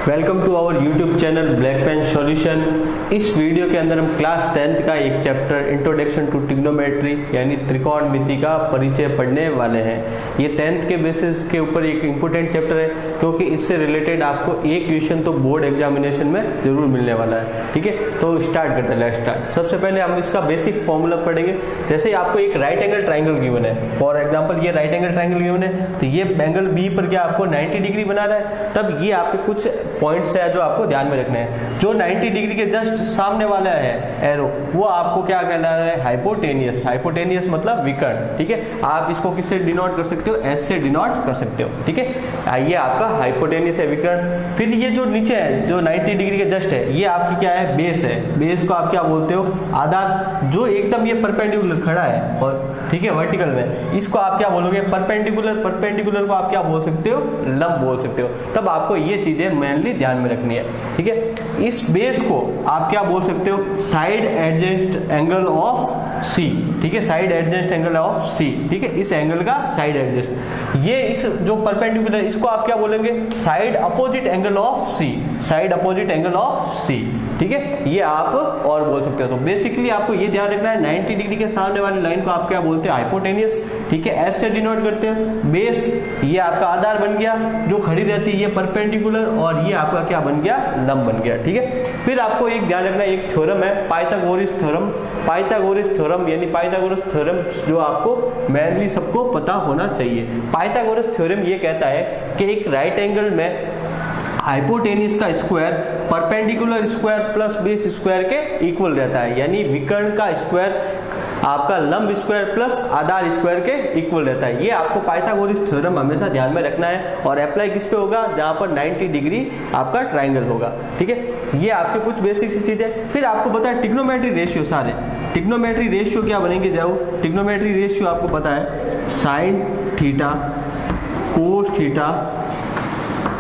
Welcome to our YouTube channel Black Pen Solution. इस video के अंदर हम क्लास 10th का एक चैप्टर इंट्रोडक्शन टू ट्रिग्नोमेट्री यानी त्रिकोणमिति का परिचय पढ़ने वाले हैं। ये 10th के बेसिस के ऊपर एक इम्पोर्टेंट चैप्टर है क्योंकि इससे रिलेटेड आपको एक क्वेश्चन तो बोर्ड एग्जामिनेशन में जरूर मिलने वाला है। ठीक है, तो स्टार्ट करते हैं। Let's start. सबसे पहले हम इसका बेसिक फॉर्मूला पढ़ेंगे। जैसे आपको एक राइट एंगल ट्राइंगल गिवन है, फॉर एग्जाम्पल ये राइट एंगल ट्राइंगल गिवन है, तो ये एंगल बी पर क्या आपको 90 डिग्री बना रहा है। तब ये आपके कुछ पॉइंट्स है जो आपको ध्यान में रखने हैं। जो 90 डिग्री के जस्ट सामने वाला है एरो, वो आपको क्या कहना है? हाइपोटेनियस। हाइपोटेनियस मतलब विकर्ण। ठीक है, आप इसको किससे डिनोट कर सकते हो? एस से डिनोट कर सकते हो। ठीक है, ये आपका हाइपोटेनियस है, विकर्ण। फिर ये जो नीचे है जो 90 डिग्री के जस्ट है, ये आपकी क्या है? बेस है। बेस को आप क्या बोलते हो? आधार। जो एकदम ये परपेंडिकुलर खड़ा है और ठीक है वर्टिकल में, इसको आप क्या बोलोगे? परपेंडिकुलर। परपेंडिकुलर को आप क्या बोल सकते हो? लंब बोल सकते हो। तब आपको ये चीजें मेनली ध्यान में रखनी है। ठीक है, इस बेस को आप क्या बोल सकते हो? Side adjust angle of C. ठीक है, side adjust angle of C. ठीक है, इस एंगल का साइड एडजेस्ट। ये इस जो परपेंडिकुलर, इसको आप क्या बोलेंगे? Side opposite angle of C. Side opposite angle of C. ठीक है, ये आप और बोल सकते हो। तो बेसिकली आपको ये ध्यान रखना है, 90 डिग्री के सामने वाली लाइन को आप क्या बोलते हैं? हाइपोटेनियस। ठीक है, एस से डिनोट करते हैं। बेस ये आपका आधार बन गया जो खड़ी रहती है, ये परपेंडिकुलर, और ये आपका क्या बन गया? लंब बन गया। ठीक है, फिर आपको एक ध्यान रखना है, एक थ्योरम है पाइथागोरस थ्योरम। पाइथागोरस थ्योरम यानी पाइथागोरस थ्योरम जो आपको मेनली सबको पता होना चाहिए। पाइथागोरस थ्योरम ये कहता है कि एक राइट एंगल में हाइपोटेनियस का square perpendicular square plus base square के इक्वल रहता है, यानी विकर्ण का स्क्वायर आपका लंब स्क्वायर प्लस आधार स्क्वायर के इक्वल रहता है। ये आपको पाइथागोरस थ्योरम हमेशा ध्यान में रखना है और अप्लाई किस पे होगा? जहां पर 90 डिग्री आपका ट्राइंगल होगा। ठीक है, ये आपके कुछ बेसिक सी चीजें। फिर आपको पता है ट्रिग्नोमेट्री रेशियो सारे। ट्रिग्नोमेट्री रेशियो क्या बनेंगे? जाओ, ट्रिग्नोमेट्री रेशियो आपको पता है sine theta, cos theta,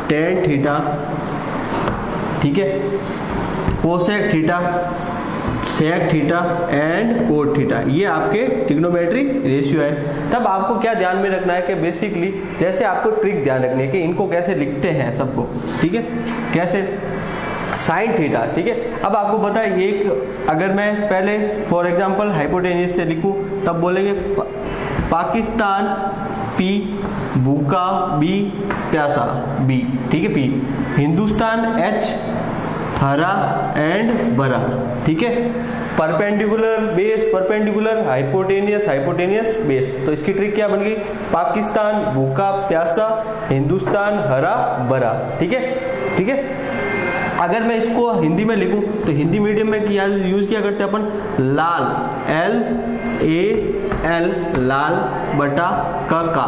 tan theta, ठीक है, cosec theta, sec theta and cot theta. ये आपके ट्रिग्नोमेट्री रेशियो है। तब आपको क्या ध्यान में रखना है कि बेसिकली जैसे आपको ट्रिक ध्यान रखनी है कि इनको कैसे लिखते हैं सबको। ठीक है, कैसे? Sine theta. ठीक है, अब आपको पता है एक, अगर मैं पहले फॉर एग्जांपल हाइपोटेनियस से लिखूं तब बोलेंगे पाकिस्तान पी, भूखा बी, प्यासा बी। ठीक है, पी। हिंदुस्तान एच, हरा एंड भरा। ठीक है, perpendicular base, perpendicular hypotenuse, hypotenuse base. तो इसकी ट्रिक क्या बन गई? पाकिस्तान भूखा प्यासा, हिंदुस्तान हरा भरा। ठीक है, ठीक है। अगर मैं इसको हिंदी में लिखूं तो हिंदी मीडियम में यूज किया करते हैं अपन लाल, एल ए एल, लाल बटा का।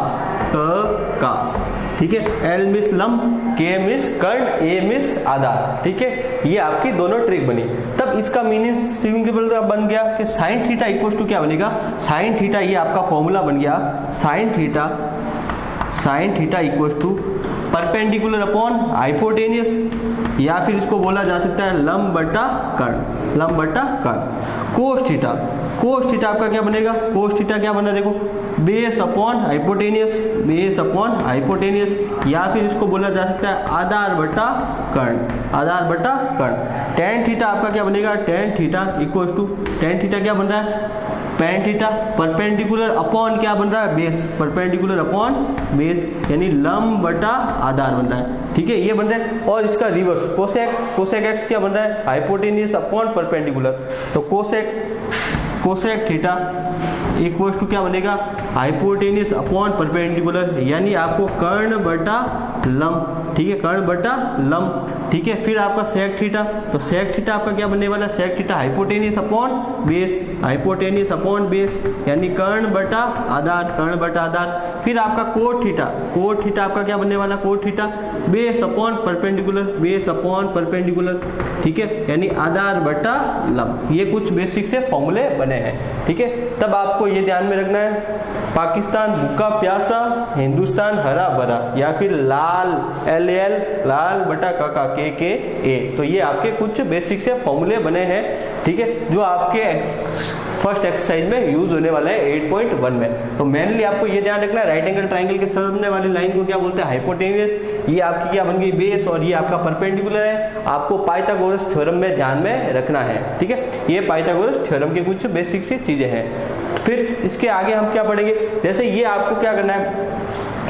ठीक है, एल मिस लंब, के मिस कर्ण, ए मिस आधार। ठीक है, ये आपकी दोनों ट्रिक बनी। तब इसका मीनिंग सिंपल बन गया कि साइन थीटा इक्वल टू क्या बनेगा? साइन थीटा, ये आपका फॉर्मूला बन गया sine theta equal to perpendicular upon hypotenuse, या फिर इसको बोला जा सकता है लंब बटा कर्ण, लंब बटा कर्ण। कोस थीटा, कोस थीटा आपका क्या बनेगा? कोस थीटा क्या बना? देखो, base upon hypotenuse, base upon hypotenuse, या फिर इसको बोला जा सकता है आधार बटा कर्ण, आधार बटा कर्ण। टेन थीटा आपका क्या बनेगा? Tan theta equal to, tan theta क्या बन रहा है? टेन थीटा परपेंडिकुलर अपॉन क्या बन रहा है? बेस, परपेंडिकुलर अपॉन बेस, यानी लंब बटा आधार बन रहा है। ठीक है, ये बन रहा है। और इसका रिवर्स कोसेक, कोसेक एक्स क्या बन रहा है? Hypotenuse upon perpendicular. तो कोसेक थीटा इक्वल टू क्या बनेगा? हाइपोटेनियस अपॉन परपेंडिकुलर, यानी आपको कर्ण बटा लंब। ठीक है, कर्ण बटा लंब। ठीक है, फिर आपका सेक थीटा, तो सेक थीटा आपका क्या बनने वाला है? Sec theta hypotenuse upon base, hypotenuse upon base, यानी कर्ण बटा आधार, कर्ण बटा आधार। फिर आपका कोट थीटा, कोट थीटा आपका क्या बनने वाला? Cot theta base upon perpendicular, base upon perpendicular. ठीक है, यानी आधार बटा लंब। ये कुछ बेसिक से फॉर्मूले बने हैं। ठीक है, तब आपको ये ध्यान में रखना है पाकिस्तान भूखा प्यासा, हिंदुस्तान हरा भरा, या फिर लाल लाल LAL लाल बटा का KKA। तो ये आपके कुछ बेसिक से फॉर्मूले बने हैं, ठीक है, जो आपके फर्स्ट एक्सरसाइज में यूज होने वाला है 8.1 में। तो मेनली आपको ये ध्यान रखना है, राइट एंगल ट्राइंगल के सामने वाली लाइन को क्या बोलते हैं, हाइपोटेन्यूस। ये आपकी क्या बन गई, बेस, और ये आपका परपेंडिकुलर है। आपको पाइथागोरस थ्योरम में ध्यान में रखना है, ठीक है। ये पाइथागोरस थ्योरम के कुछ बेसिक सी चीजें हैं। फिर इसके आगे हम क्या पढ़ेंगे, जैसे ये आपको क्या करना है,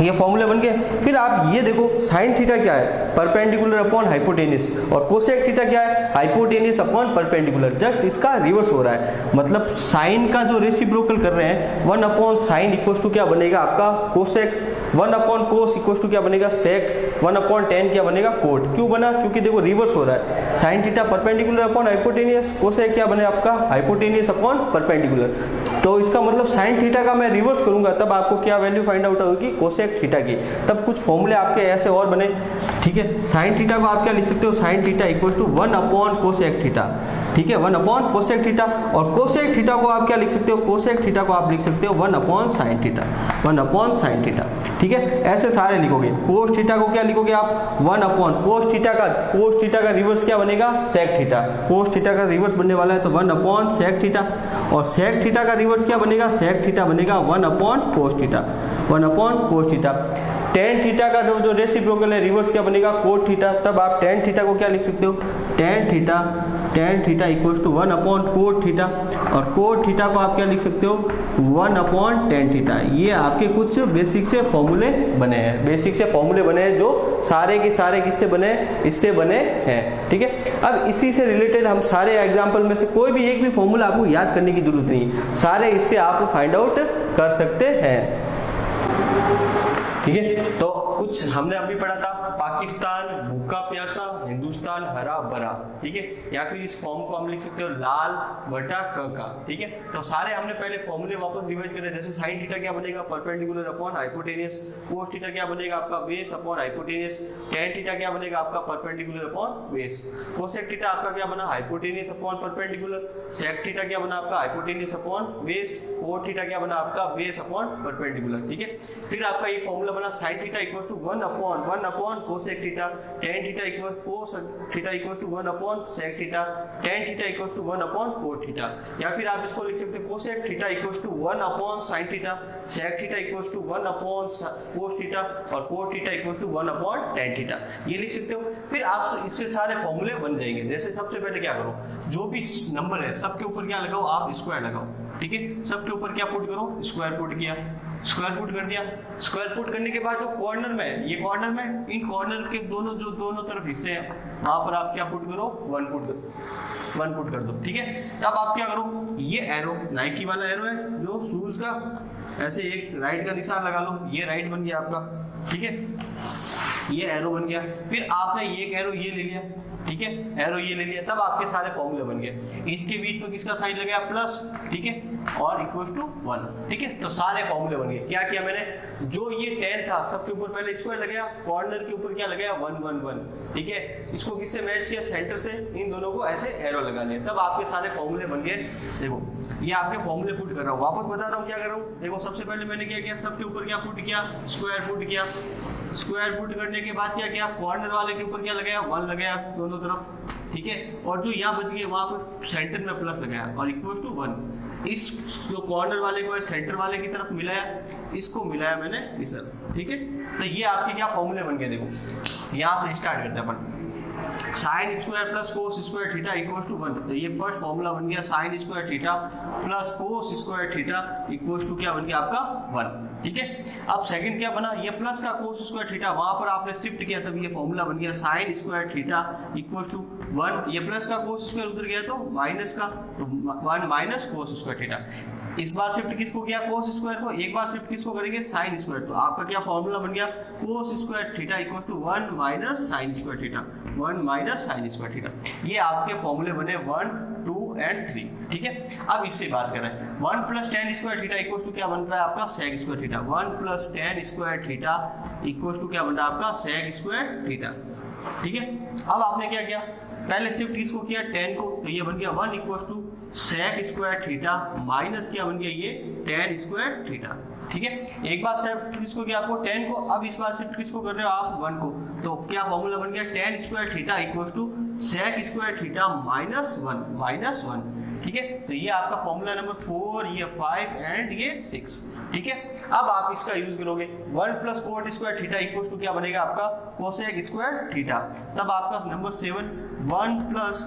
ये फॉर्मूले बन गए। फिर आप ये देखो साइन थीटा क्या है, परपेंडिकुलर अपॉन हाइपोटेन्यूस, और कोसेक थीटा क्या है, हाइपोटेन्यूस अपॉन परपेंडिकुलर। जस्ट इसका रिवर्स हो रहा है, मतलब साइन का जो रेसिप्रोकल कर रहे हैं, 1 अपॉन साइन इक्वल टू क्या बनेगा आपका cosec, 1 upon cos equal to क्या बनेगा सेक, 1 अपॉन टेन क्या बनेगा कोट। क्यों बना, क्योंकि देखो रिवर्स हो रहा है, sine theta perpendicular upon hypotenuse, cosec क्या बने आपका हाइपोटेन्यूस अपॉन परपेंडिकुलर। तो इसका मतलब साइन थीटा का मैं रिवर्स करूंगा तब आपको क्या वैल्यू फाइंड आउट होगी, कोसेक थीटा की। तब कुछ फॉर्मूले आपके ऐसे और बने, ठीक है। साइन थीटा को आप क्या लिख सकते हो, sine theta equal to 1 upon cosec theta, ठीक है, 1 अपॉन कोसेक थीटा। और कोसेक थीटा को आप क्या लिख सकते हो, कोसेक थीटा को आप लिख सकते हो 1 upon sine theta, 1 upon sine theta, ठीक है। ऐसे सारे लिखोगे। कोस थीटा को क्या लिखोगे आप, 1 अपॉन कोस थीटा का रिवर्स क्या बनेगा, सेक थीटा। कोस थीटा का रिवर्स बनने वाला है तो 1 अपॉन सेक थीटा, और सेक थीटा का रिवर्स क्या बनेगा, सेक थीटा बनेगा 1 upon cos theta, 1 upon cos theta. Tan theta का जो रेसिप्रोकल है रिवर्स क्या बनेगा, कोट थीटा। तब आप टेन थीटा को क्या लिख सकते हो, tan theta equals to 1 upon cot theta, और कोट थीटा को आप क्या लिख सकते हो, 1 अपॉन टेन थीटा। ये आपके कुछ बेसिक से फॉर्मूले बने हैं, बेसिक से फॉर्मूले बने हैं जो सारे के सारे किससे बने, इससे बने हैं, ठीक है। अब इसी से रिलेटेड हम सारे एग्जाम्पल में से कोई भी एक भी फॉर्मूला आपको याद करने की जरूरत नहीं, सारे इससे आप फाइंड आउट कर सकते हैं, ठीक है। तो कुछ हमने अभी पढ़ा था, पाकिस्तान भूखा प्यासा, हिंदुस्तान हरा भरा, ठीक है। या फिर इस फॉर्म को हम लिख सकते हो लाल बटा का, ठीक है। तो सारे हमने पहले फॉर्मूले वापस रिवाइज करे, जैसे साइन थीटा क्या बनेगा, perpendicular upon hypotenuse, cos theta क्या बनेगा आपका base upon hypotenuse, tan theta क्या बनेगा आपका perpendicular upon base, cosec theta आपका क्या बना hypotenuse upon perpendicular, sec theta क्या बना आपका hypotenuse upon base, cot theta क्या बना आपका बेस अपॉन परपेंडिकुलर, ठीक है। फिर आपका ये फॉर्मूला बना sine theta equals to 1 upon cosec theta, tan theta equal cos theta equals to 1 upon sec theta, tan theta equals to 1 upon cot theta. या फिर आप इसको लिख सकते हो cosec theta equals to 1 upon sine theta, sec theta equals to 1 upon cos theta, और cot theta equals to 1 upon tan theta, ये लिख सकते हो। फिर आप इससे सारे फॉर्मूले बन जाएंगे। जैसे सबसे पहले क्या करो, जो भी नंबर है सबके ऊपर क्या लगाओ, आप स्क्वायर लगाओ, ठीक है। सबके ऊपर क्या पुट करो, स्क्वायर पुट किया, स्क्वायर पुट कर दिया। स्क्वायर पुट करने के बाद जो कॉर्नर में, ये कॉर्नर में, इन कॉर्नर के दोनों तरफ हिस्से हैं, वहां पर आप क्या पुट करो, 1 पुट कर दो, ठीक है। तब आप क्या करो, ये एरो नाइकी वाला एरो है जो शूज का, ऐसे एक राइट का निशान लगा लो, ये राइट बन गया आपका, ठीक है, ये एरो बन गया। फिर आपने ये एरो ये ले लिया, ठीक है, एरो ये ले लिया, तब आपके सारे फॉर्मूले बन गए। इसके बीच में किसका साइन लगाया, प्लस, ठीक है, और इक्वल्स टू 1, ठीक है। तो सारे फॉर्मूले बन गए। क्या किया मैंने, जो ये 10 था सबके ऊपर पहले स्क्वायर लगाया, कॉर्नर के ऊपर क्या लगाया 1 1 1, ठीक है। इसको किससे मैच किया, सेंटर से, इन दोनों को ऐसे एरो लगा लिया, तब आपके सारे फॉर्मूले बन गए। देखो ये आपके फॉर्मूले पुट कर रहा हूँ, वापस बता रहा हूँ क्या कर रहा हूँ। देखो सबसे पहले मैंने क्या किया, सबके ऊपर क्या पुट किया, स्क्वायर पुट किया। स्क्वायर पुट करने के बाद क्या किया, कॉर्नर वाले के ऊपर क्या लगाया, 1 लगाया दोनों तरफ, ठीक है। और जो यहाँ बच गए वहां पर सेंटर में प्लस लगाया, और इक्वल टू 1। इस जो कॉर्नर वाले को सेंटर वाले की तरफ मिलाया, इसको मिलाया मैंने इस, ठीक है। तो ये आपके क्या फॉर्मूले बन गए। देखो यहाँ से स्टार्ट करते हैं अपन, sine square plus cos square theta equals to 1। तो ये फर्स्ट फॉर्मूला बन गया, sine square theta plus cos square theta equals to क्या बन गया आपका 1, ठीक है। अब सेकंड क्या बना, ये प्लस का कोस स्क्वायर थीटा वहां पर आपने शिफ्ट किया, तब ये फॉर्मूला बन गया sine square theta equals to 1। ये प्लस का कोस स्क्वायर उधर गया तो माइनस का, तो 1 माइनस कोस स्क्वायर थीटा। इस बार शिफ्ट किसको किया, कोस स्क्वायर को, एक बार शिफ्ट किसको करेंगे, साइन स्क्वायर। तो आपका क्या फॉर्मूला बन गया, cos square theta equal to 1 minus sine square theta, 1 minus sine square theta. ये आपके फॉर्मूले बने 1 2 और 3, ठीक है। अब इससे बात करें, 1 plus tan square theta equal to क्या बनता है आपका sec square theta, 1 plus tan square theta equal to क्या बनता है आपका सेक स्क्वायर थीटा, ठीक है। अब आपने क्या किया, पहले शिफ्ट किसको किया, 10 को, तो ये बन गया 1 equal to sec square theta minus क्या बन गया ये टेन स्क्वायर थीटा, ठीक है। एक बार शिफ्ट किसको किया आपको 10 को, अब इस बार शिफ्ट किसको कर रहे हो आप 1 को, तो क्या फॉर्मूला बन गया tan square theta equals to sec square theta minus 1। ठीक है, तो ये आपका फॉर्मूला नंबर 4, ये 5 एंड ये 6। ठीक है, अब आप इसका यूज करोगे 1 plus cot square theta equals to क्या बनेगा आपका कोसेक स्क्वायर थीटा। तब आपका number 7 1 plus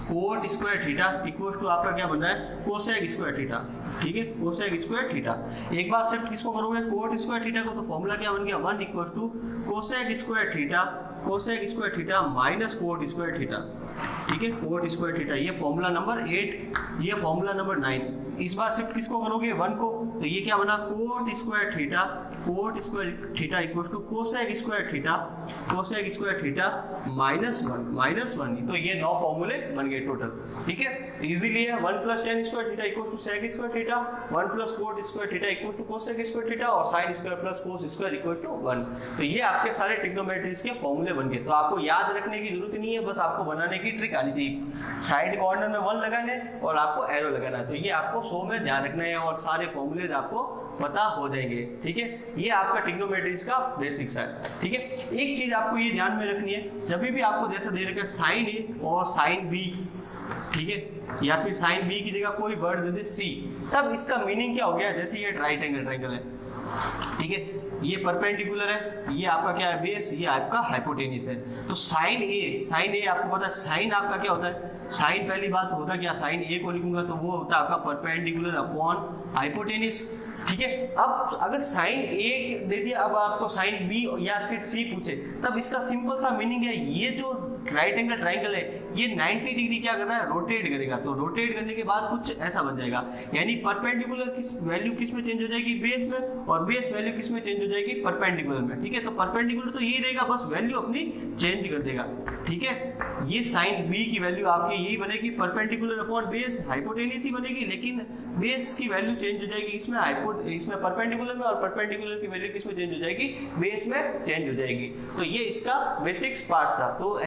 cot square theta equals to आपका क्या बन रहा है कोसेक स्क्वायर थीटा। ठीक है, कोसेक स्क्वायर थीटा। एक बार शिफ्ट किसको करोगे कोट स्क्वायर थीटा को, तो फॉर्मूला क्या बन गया 1 equals to cosec square theta minus cot square theta. ठीक है, कोट स्क्वायर थीटा, ये फॉर्मूला नंबर 8, ये फॉर्मूला नंबर 9। इस बार शिफ्ट किसको करोगे 1 को, तो ये क्या बना cot square theta equals to cosec square theta minus 1। तो ये 9 फॉर्मूले बन गए टोटल। ठीक है, इजीली है 1 plus tan square theta equals to sec square theta, 1 plus cot square theta equals to cosec square theta और sin square plus cos square equals to 1। तो ये आपके सारे ट्रिग्नोमेट्रीज के फॉर्मूले बन गए। तो आपको याद रखने की जरूरत नहीं है, बस आपको बनाने की ट्रिक आनी चाहिए। साइड कॉर्नर में 1 लगाना है और आपको एरो लगाना है, तो ये आपको 100 में ध्यान रखना है और सारे फॉर्मूले आपको पता हो जाएंगे। ठीक है, ये आपका ट्रिग्नोमेट्रीज का बेसिक्स है। ठीक है, एक चीज आपको ये ध्यान में रखनी है, जब भी आपको जैसा दे रखा है साइन ए और साइन बी, ठीक है, या फिर साइन बी की जगह कोई वर्ड दे दे सी, तब इसका मीनिंग क्या हो गया, जैसे ये राइट एंगल ट्रायंगल है, ठीक है, ये परपेंडिकुलर है, ये आपका क्या है बेस, ये आपका हाइपोटेन्यूस है। तो साइन ए आपको पता है साइन आपका क्या होता है, साइन पहली बात होता क्या, साइन ए को लिखूंगा तो वो होता है आपका परपेंडिकुलर अपॉन हाइपोटेन्यूस। ठीक है, अब अगर साइन ए दे दिया, अब आपको साइन बी या फिर सी पूछे, तब इसका सिंपल सा मीनिंग है, ये जो राइट एंगल ट्रायंगल है ये 90 डिग्री क्या कर रहा है रोटेट करेगा। तो रोटेट करने के बाद कुछ ऐसा बन जाएगा, यानी परपेंडिकुलर किस वैल्यू किस में चेंज हो जाएगी बेस में, और बेस वैल्यू किस में चेंज हो जाएगी परपेंडिकुलर में। ठीक है, तो परपेंडिकुलर तो यही रहेगा, बस वैल्यू अपनी चेंज कर देगा। ठीक है, ये साइन बी की वैल्यू आपकी यही बनेगी परपेंडिकुलर अपॉन बेस, हाइपोटेन्यूस ही बनेगी, लेकिन बेस की वैल्यू चेंज हो जाएगी इसमें परपेंडिकुलर में, और परपेंडिकुलर की वैल्यू किस में चेंज हो जाएगी बेस में चेंज हो जाएगी। तो ये इसका बेसिक्स पार्ट था। तो